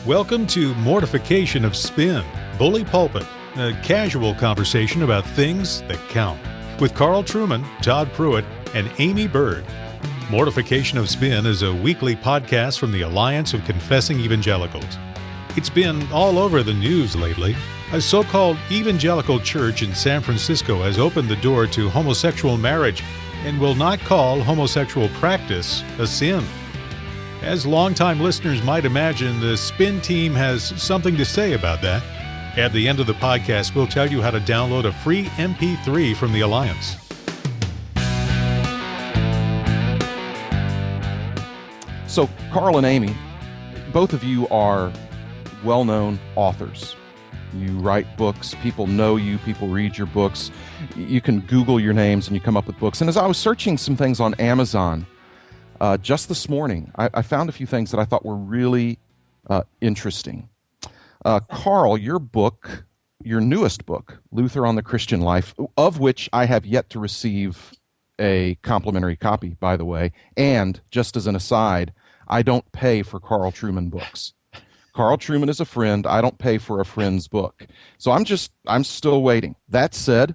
Welcome to Mortification of Spin, Bully Pulpit, a casual conversation about things that count, with Carl Trueman, Todd Pruitt, and Amy Bird. Mortification of Spin is a weekly podcast from the Alliance of Confessing Evangelicals. It's been all over the news lately. A so-called evangelical church in San Francisco has opened the door to homosexual marriage and will not call homosexual practice a sin. As longtime listeners might imagine, the Spin team has something to say about that. At the end of the podcast, we'll tell you how to download a free MP3 from the Alliance. So, Carl and Amy, both of you are well-known authors. You write books, people know you, people read your books. You can Google your names and you come up with books. And as I was searching some things on Amazon, just this morning, I found a few things that I thought were really interesting. Carl, your book, your newest book, Luther on the Christian Life, of which I have yet to receive a complimentary copy, by the way, and just as an aside, I don't pay for Carl Trueman books. Carl Trueman is a friend. I don't pay for a friend's book. So I'm still waiting. That said,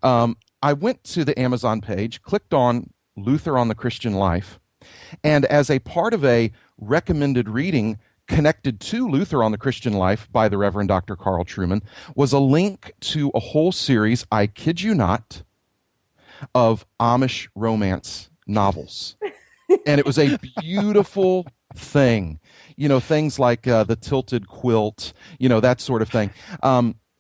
I went to the Amazon page, clicked on Luther on the Christian Life, and as a part of a recommended reading connected to Luther on the Christian Life by the Reverend Dr. Carl Trueman was a link to a whole series, I kid you not, of Amish romance novels. And it was a beautiful thing. You know, things like The Tilted Quilt, you know, that sort of thing.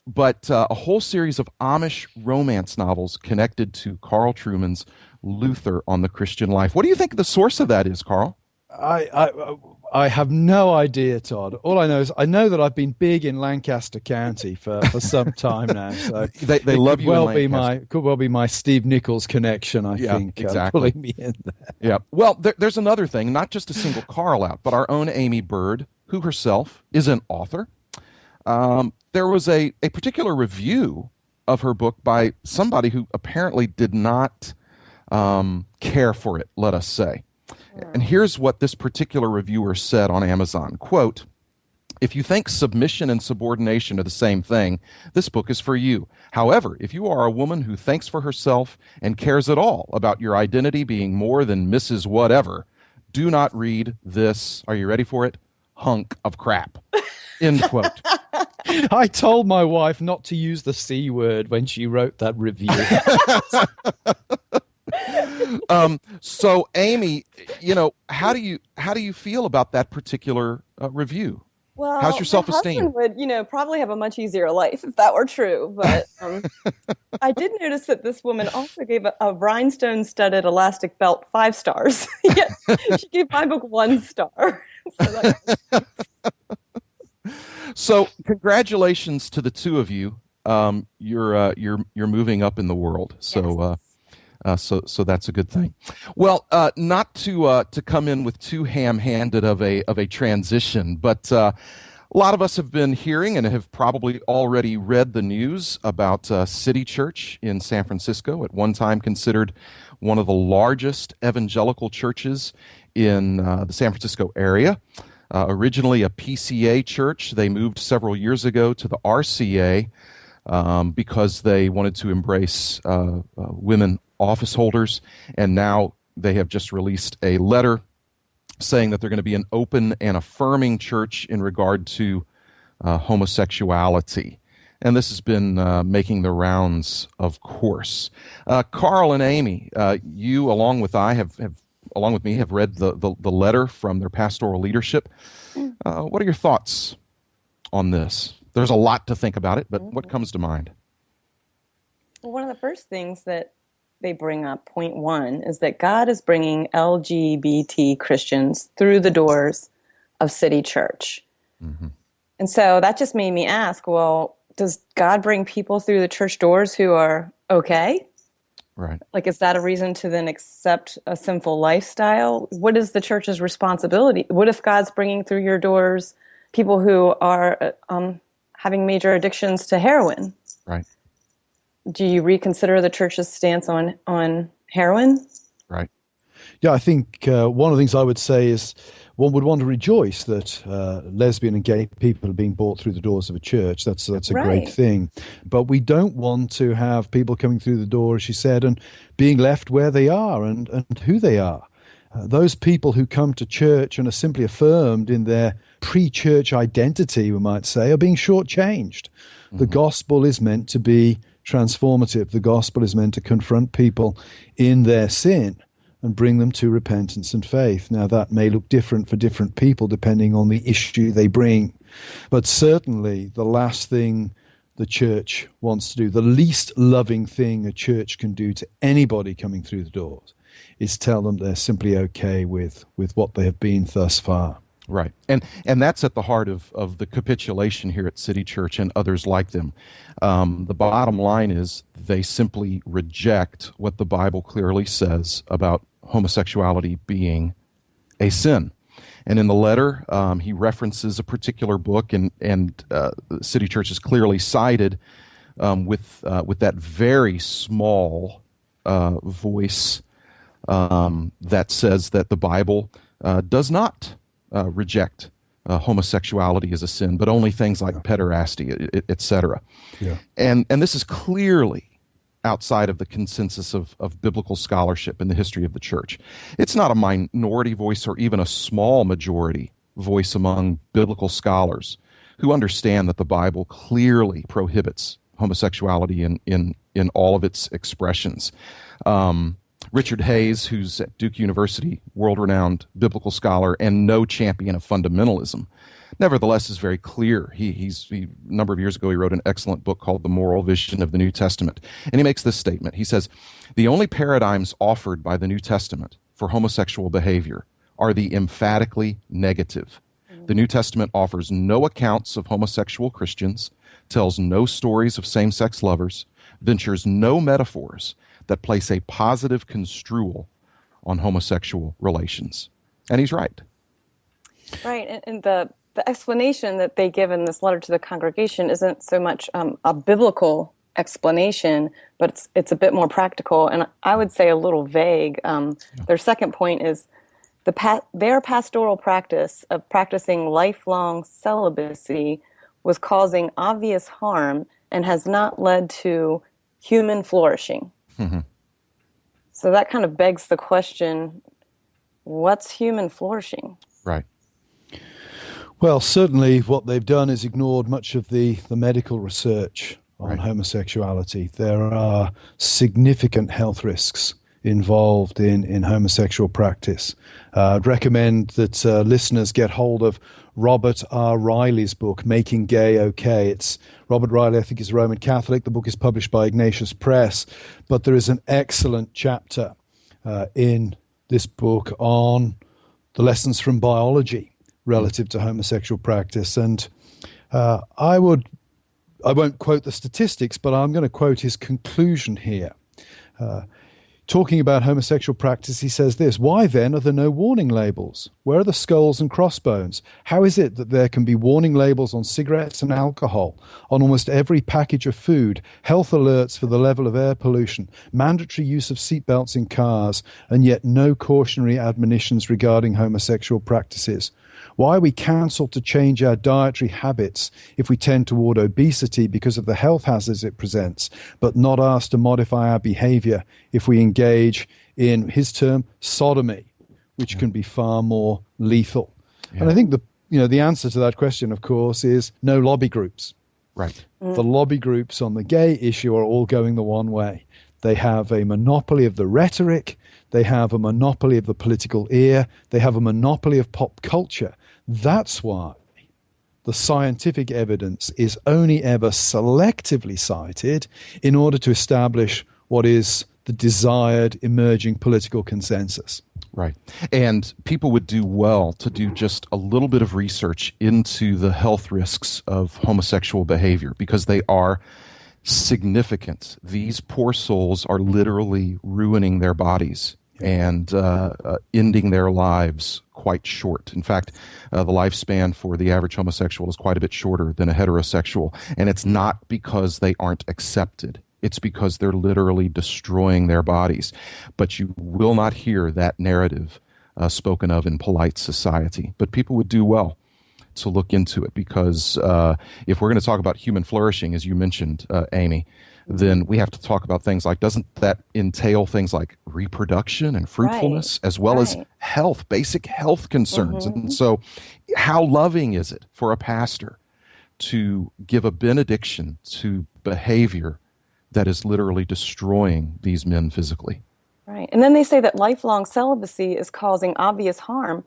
But a whole series of Amish romance novels connected to Carl Trueman's Luther on the Christian Life. What do you think the source of that is, Carl? I have no idea, Todd. All I know is I know that I've been big in Lancaster County for some time now. So they love you in Lancaster. Could well be my Steve Nichols connection, I think, exactly. pulling me in there. Yeah. Well, there's another thing, not just to single Carl out, but our own Amy Bird, who herself is an author. There was a particular review of her book by somebody who apparently did not care for it, let us say. And here's what this particular reviewer said on Amazon. Quote, "If you think submission and subordination are the same thing, this book is for you. However, if you are a woman who thinks for herself and cares at all about your identity being more than Mrs. Whatever, do not read this," are you ready for it? "Hunk of crap." End quote. I told my wife not to use the C word when she wrote that review. So Amy, you know, how do you feel about that particular review? Well, how's your self-esteem? My husband would, probably have a much easier life if that were true. But I did notice that this woman also gave a rhinestone-studded elastic belt 5 stars. Yet she gave my book 1 star. So congratulations to the two of you. You're moving up in the world. So. Yes. So that's a good thing. Well, not to come in with too ham-handed of a transition, but a lot of us have been hearing and have probably already read the news about City Church in San Francisco, at one time considered one of the largest evangelical churches in the San Francisco area. Originally a PCA church, they moved several years ago to the RCA because they wanted to embrace women office holders, and now they have just released a letter saying that they're going to be an open and affirming church in regard to homosexuality. And this has been making the rounds, of course. Carl and Amy, you along with me have read the letter from their pastoral leadership. What are your thoughts on this? There's a lot to think about it, but what comes to mind? Well, one of the first things that they bring up, point 1, is that God is bringing LGBT Christians through the doors of City Church. Mm-hmm. And so that just made me ask, well, does God bring people through the church doors who are okay? Right. Like, is that a reason to then accept a sinful lifestyle? What is the church's responsibility? What if God's bringing through your doors people who are having major addictions to heroin? Right. Do you reconsider the church's stance on heroin? Right. Yeah, I think one of the things I would say is one would want to rejoice that lesbian and gay people are being brought through the doors of a church. That's a great Right. thing. But we don't want to have people coming through the door, as she said, and being left where they are and who they are. Those people who come to church and are simply affirmed in their pre-church identity, we might say, are being shortchanged. The gospel is meant to be transformative. The gospel is meant to confront people in their sin and bring them to repentance and faith. Now, that may look different for different people depending on the issue they bring. But certainly the last thing the church wants to do, the least loving thing a church can do to anybody coming through the doors, is tell them they're simply okay with what they have been thus far. Right. And that's at the heart of the capitulation here at City Church and others like them. The bottom line is they simply reject what the Bible clearly says about homosexuality being a sin. And in the letter, he references a particular book, and City Church is clearly cited with that very small voice that says that the Bible does not reject homosexuality as a sin, but only things like pederasty, etc. Yeah. And this is clearly outside of the consensus of biblical scholarship in the history of the church. It's not a minority voice or even a small majority voice among biblical scholars who understand that the Bible clearly prohibits homosexuality in all of its expressions. Richard Hayes, who's at Duke University, world-renowned biblical scholar and no champion of fundamentalism, nevertheless is very clear. A number of years ago, he wrote an excellent book called The Moral Vision of the New Testament. And he makes this statement. He says, "The only paradigms offered by the New Testament for homosexual behavior are the emphatically negative. The New Testament offers no accounts of homosexual Christians, tells no stories of same-sex lovers, ventures no metaphors that place a positive construal on homosexual relations." And he's right. Right, and the explanation that they give in this letter to the congregation isn't so much a biblical explanation, but it's a bit more practical, and I would say a little vague. Their second point is their pastoral practice of practicing lifelong celibacy was causing obvious harm and has not led to human flourishing. Mm-hmm. So that kind of begs the question, what's human flourishing? Right. Well, certainly what they've done is ignored much of the medical research on homosexuality. There are significant health risks involved in homosexual practice. I'd recommend that listeners get hold of Robert R. Riley's book, Making Gay Okay. It's Robert Riley, I think, is a Roman Catholic. The book is published by Ignatius Press, but there is an excellent chapter in this book on the lessons from biology relative to homosexual practice. And I won't quote the statistics, but I'm going to quote his conclusion here. Talking about homosexual practice, he says this: "Why then are there no warning labels? Where are the skulls and crossbones? How is it that there can be warning labels on cigarettes and alcohol, on almost every package of food, health alerts for the level of air pollution, mandatory use of seatbelts in cars, and yet no cautionary admonitions regarding homosexual practices? Why are we counseled to change our dietary habits if we tend toward obesity because of the health hazards it presents, but not asked to modify our behavior if we engage in, his term, sodomy, which can be far more lethal?" Yeah. And I think the answer to that question, of course, is no lobby groups. Right. The lobby groups on the gay issue are all going the one way. They have a monopoly of the rhetoric. They have a monopoly of the political ear. They have a monopoly of pop culture. That's why the scientific evidence is only ever selectively cited in order to establish what is the desired emerging political consensus. Right. And people would do well to do just a little bit of research into the health risks of homosexual behavior, because they are significant. These poor souls are literally ruining their bodies and ending their lives quite short. In fact, the lifespan for the average homosexual is quite a bit shorter than a heterosexual, and it's not because they aren't accepted. It's because they're literally destroying their bodies. But you will not hear that narrative spoken of in polite society. But people would do well to look into it, because if we're going to talk about human flourishing, as you mentioned, Amy, then we have to talk about things like, doesn't that entail things like reproduction and fruitfulness, as well as health, basic health concerns? And so how loving is it for a pastor to give a benediction to behavior that is literally destroying these men physically? Right. And then they say that lifelong celibacy is causing obvious harm.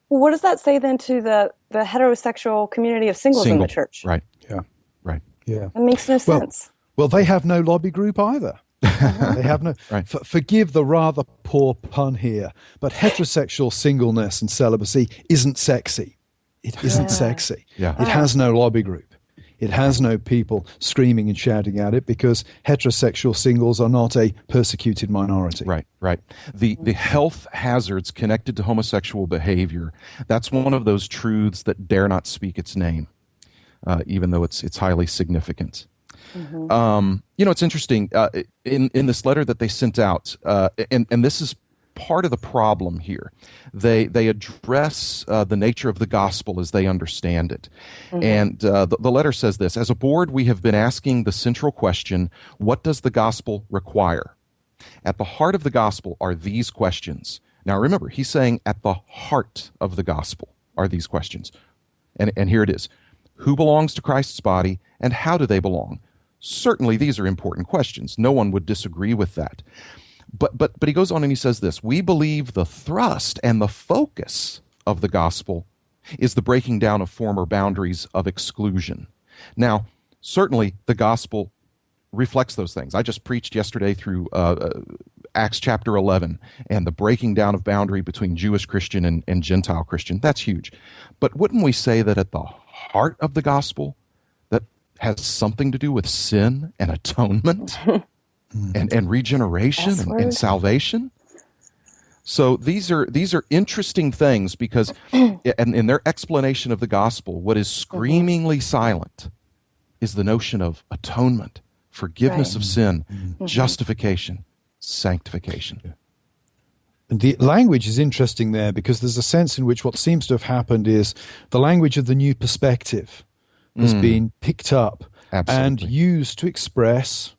Well, what does that say then to the heterosexual community of singles in the church? Right. Yeah. Right. Yeah. That makes no sense. Well, they have no lobby group either. They have no. Right. Forgive the rather poor pun here, but heterosexual singleness and celibacy isn't sexy. It isn't sexy. Yeah. It has no lobby group. It has no people screaming and shouting at it, because heterosexual singles are not a persecuted minority. Right, right. The health hazards connected to homosexual behavior, that's one of those truths that dare not speak its name, even though it's highly significant. It's interesting. In this letter that they sent out, and this is part of the problem here. They address the nature of the gospel as they understand it. And the letter says this: as a board, we have been asking the central question, what does the gospel require? At the heart of the gospel are these questions. Now remember, he's saying at the heart of the gospel are these questions. And here it is. Who belongs to Christ's body, and how do they belong? Certainly these are important questions. No one would disagree with that. But he goes on and he says this: we believe the thrust and the focus of the gospel is the breaking down of former boundaries of exclusion. Now, certainly the gospel reflects those things. I just preached yesterday through Acts chapter 11 and the breaking down of boundary between Jewish Christian and Gentile Christian. That's huge. But wouldn't we say that at the heart of the gospel that has something to do with sin and atonement? And regeneration and salvation. So these are interesting things, because in their explanation of the gospel, what is screamingly silent is the notion of atonement, forgiveness of sin, justification, sanctification. And the language is interesting there, because there's a sense in which what seems to have happened is the language of the new perspective has been picked up and used to express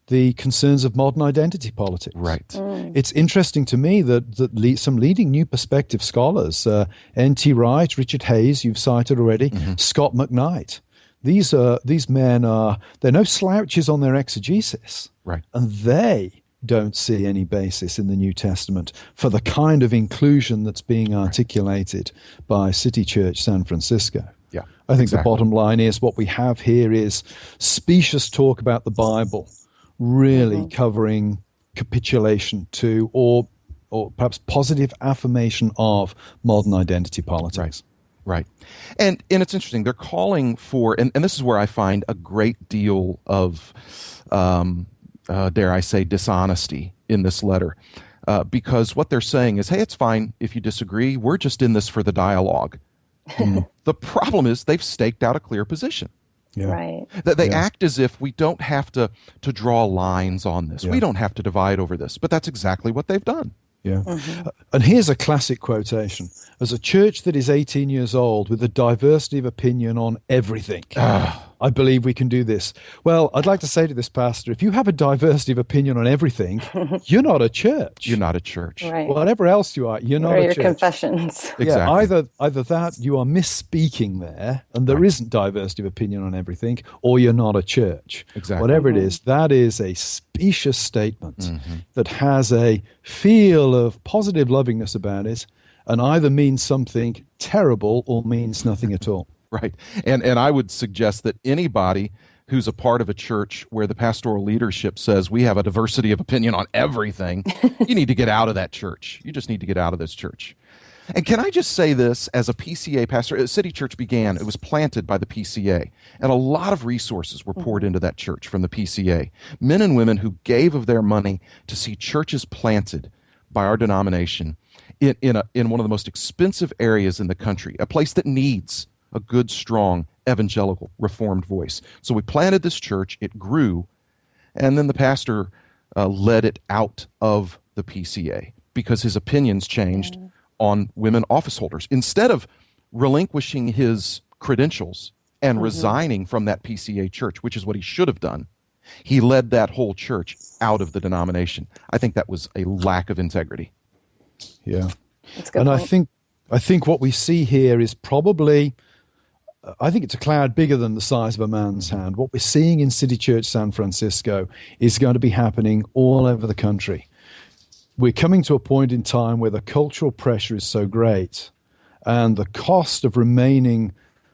the concerns of modern identity politics. Right. It's interesting to me that some leading New Perspective scholars, N.T. Wright, Richard Hayes, you've cited already, Scott McKnight, these men they're no slouches on their exegesis. Right. And they don't see any basis in the New Testament for the kind of inclusion that's being articulated by City Church San Francisco. Yeah. I think the bottom line is what we have here is specious talk about the Bible, really covering capitulation to, or perhaps positive affirmation of modern identity politics. Right. And it's interesting. They're calling for, and this is where I find a great deal of, dare I say, dishonesty in this letter. Because what they're saying is, hey, it's fine if you disagree. We're just in this for the dialogue. The problem is they've staked out a clear position. Yeah. Right. That they act as if we don't have to draw lines on this. We don't have to divide over this. But that's exactly what they've done. Yeah. And here's a classic quotation. As a church that is 18 years old with a diversity of opinion on everything, I believe we can do this. Well, I'd like to say to this pastor, if you have a diversity of opinion on everything, you're not a church. You're not a church. Right. Whatever else you are, you're not a your church. confessions. Exactly. Yeah, either that you are misspeaking there, and there isn't diversity of opinion on everything, or you're not a church. Exactly. Whatever it is, that is a specious statement that has a feel of positive lovingness about it, and either means something terrible or means nothing at all. Right. And I would suggest that anybody who's a part of a church where the pastoral leadership says we have a diversity of opinion on everything, you need to get out of that church. You just need to get out of this church. And can I just say this, as a PCA pastor, City Church began, it was planted by the PCA, and a lot of resources were poured into that church from the PCA. Men and women who gave of their money to see churches planted by our denomination in one of the most expensive areas in the country, a place that needs a good, strong, evangelical, reformed voice. So we planted this church, it grew, And then the pastor led it out of the PCA because his opinions changed on women office holders. Instead of relinquishing his credentials and resigning from that PCA church, which is what he should have done, he led that whole church out of the denomination. I think that was a lack of integrity. Yeah. That's a good And point. I think what we see here is probably, I think it's a cloud bigger than the size of a man's hand. What we're seeing in City Church San Francisco is going to be happening all over the country. We're coming to a point in time where the cultural pressure is so great and the cost of remaining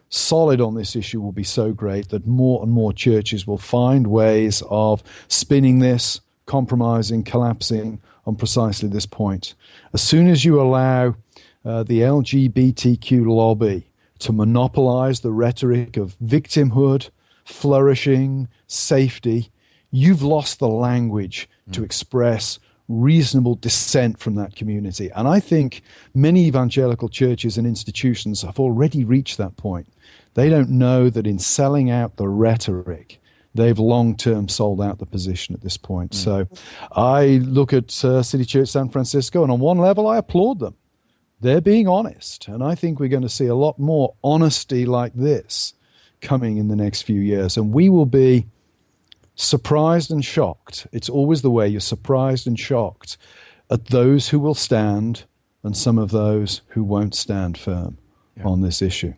solid on this issue will be so great that more and more churches will find ways of spinning this, compromising, collapsing on precisely this point. As soon as you allow the LGBTQ lobby to monopolize the rhetoric of victimhood, flourishing, safety, you've lost the language to express reasonable dissent from that community. And I think many evangelical churches and institutions have already reached that point. They don't know that in selling out the rhetoric, they've long-term sold out the position at this point. So I look at City Church San Francisco, and on one level, I applaud them. They're being honest. And I think we're going to see a lot more honesty like this coming in the next few years. And we will be surprised and shocked. It's always the way. You're surprised and shocked at those who will stand and some of those who won't stand firm on this issue.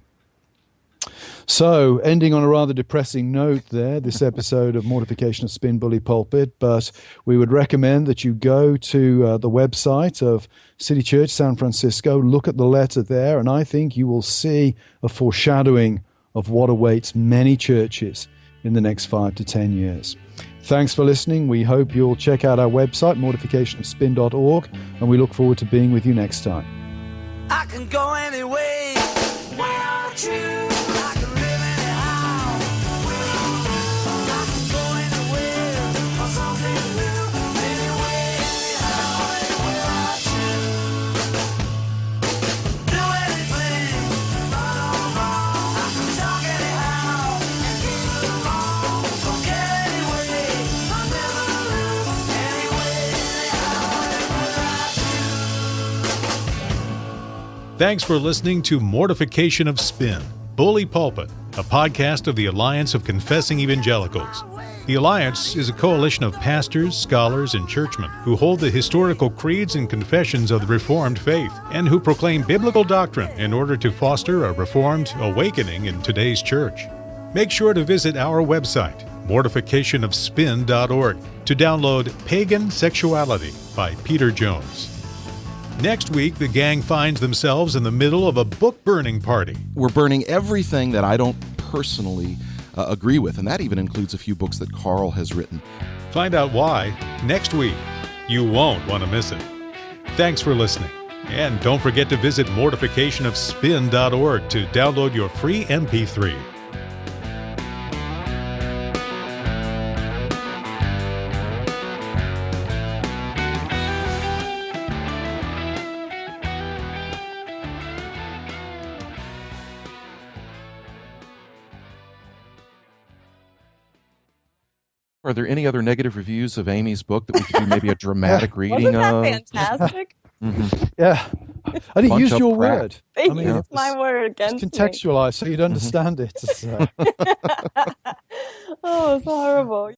So, ending on a rather depressing note there, this episode of Mortification of Spin, Bully Pulpit, but we would recommend that you go to the website of City Church San Francisco, look at the letter there, and I think you will see a foreshadowing of what awaits many churches in the next 5 to 10 years. Thanks for listening. We hope you'll check out our website, mortificationofspin.org, and we look forward to being with you next time. I can go anyway without you. I can live anyhow without you. I can go anywhere for something new. Anyway, anyhow, without you. Do anything, right or wrong. I can talk anyhow and keep it wrong. Don't care anyway, I never lose. Anyway, anyhow, without you. Thanks for listening to Mortification of Spin, Bully Pulpit, a podcast of the Alliance of Confessing Evangelicals. The Alliance is a coalition of pastors, scholars, and churchmen who hold the historical creeds and confessions of the Reformed faith and who proclaim biblical doctrine in order to foster a Reformed awakening in today's church. Make sure to visit our website, mortificationofspin.org, to download Pagan Sexuality by Peter Jones. Next week, the gang finds themselves in the middle of a book-burning party. We're burning everything that I don't personally agree with, and that even includes a few books that Carl has written. Find out why next week. You won't want to miss it. Thanks for listening. And don't forget to visit mortificationofspin.org to download your free MP3. Are there any other negative reviews of Amy's book that we could do maybe a dramatic reading Wasn't of? that fantastic? Yeah. I didn't Bunch use of your crap. word. They I mean, used my word It's against me. contextualized so you'd understand it. So. Oh, it's horrible.